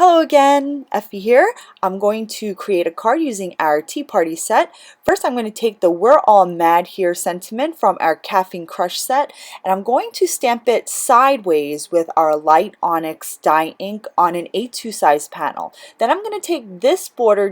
Hello again, Effie here. I'm going to create a card using our Tea Party set. First, I'm going to take the We're All Mad Here sentiment from our Caffeine Crush set, and I'm going to stamp it sideways with our light Onyx Dye Ink on an A2 size panel. Then I'm going to take this border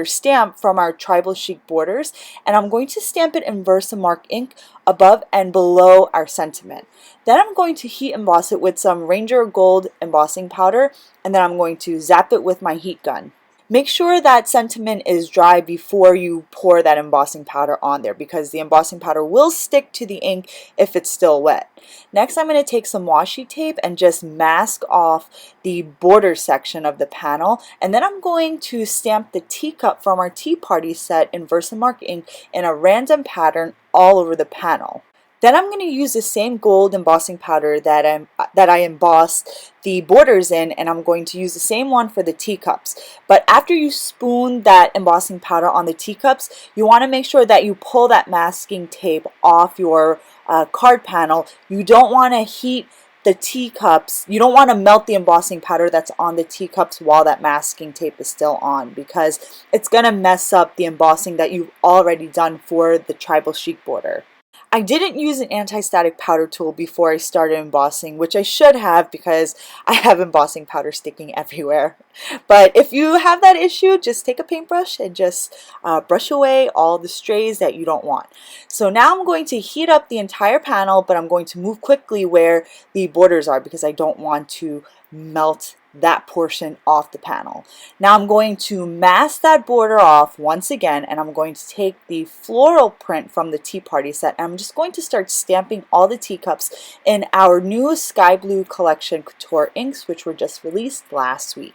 stamp from our Tribal Chic borders, and I'm going to stamp it in Versamark ink above and below our sentiment. Then I'm going to heat emboss it with some Ranger Gold embossing powder, and then I'm going to zap it with my heat gun. Make sure that sentiment is dry before you pour that embossing powder on there, because the embossing powder will stick to the ink if it's still wet. Next, I'm going to take some washi tape and just mask off the border section of the panel, and then I'm going to stamp the teacup from our Tea Party set in Versamark ink in a random pattern all over the panel. Then I'm going to use the same gold embossing powder that I embossed the borders in, and I'm going to use the same one for the teacups. But after you spoon that embossing powder on the teacups, you want to make sure that you pull that masking tape off your card panel. You don't want to heat the teacups, you don't want to melt the embossing powder that's on the teacups while that masking tape is still on, because it's going to mess up the embossing that you've already done for the Tribal Chic border. I didn't use an anti-static powder tool before I started embossing, which I should have because I have embossing powder sticking everywhere. But if you have that issue, just take a paintbrush and just brush away all the strays that you don't want. So now I'm going to heat up the entire panel, but I'm going to move quickly where the borders are because I don't want to melt that portion off the panel. Now I'm going to mask that border off once again, and I'm going to take the floral print from the Tea Party set, and I'm just going to start stamping all the teacups in our new Sky Blue collection Couture inks, which were just released last week.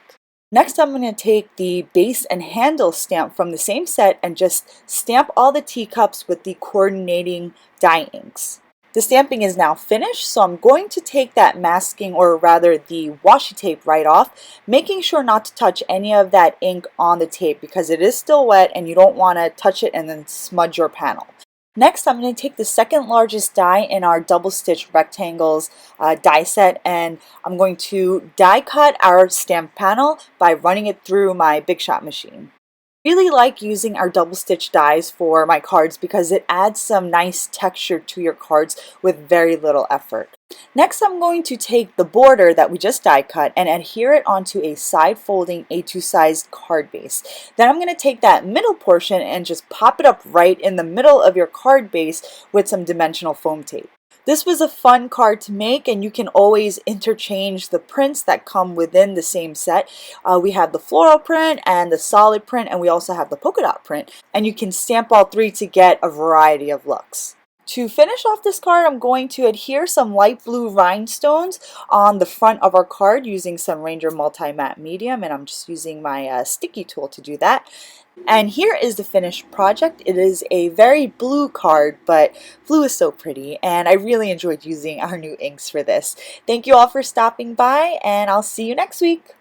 Next, I'm going to take the base and handle stamp from the same set and just stamp all the teacups with the coordinating dye inks. The stamping is now finished, so I'm going to take that masking, or rather the washi tape, right off, making sure not to touch any of that ink on the tape because it is still wet and you don't want to touch it and then smudge your panel. Next, I'm going to take the second largest die in our double stitch rectangles die set, and I'm going to die cut our stamp panel by running it through my Big Shot machine. I really like using our double stitch dies for my cards because it adds some nice texture to your cards with very little effort. Next, I'm going to take the border that we just die cut and adhere it onto a side folding A2 sized card base. Then I'm going to take that middle portion and just pop it up right in the middle of your card base with some dimensional foam tape. This was a fun card to make, and you can always interchange the prints that come within the same set. We have the floral print and the solid print, and we also have the polka dot print, and you can stamp all three to get a variety of looks. To finish off this card, I'm going to adhere some light blue rhinestones on the front of our card using some Ranger Multi-Matte Medium, and I'm just using my sticky tool to do that. And here is the finished project. It is a very blue card, but blue is so pretty, and I really enjoyed using our new inks for this. Thank you all for stopping by, and I'll see you next week.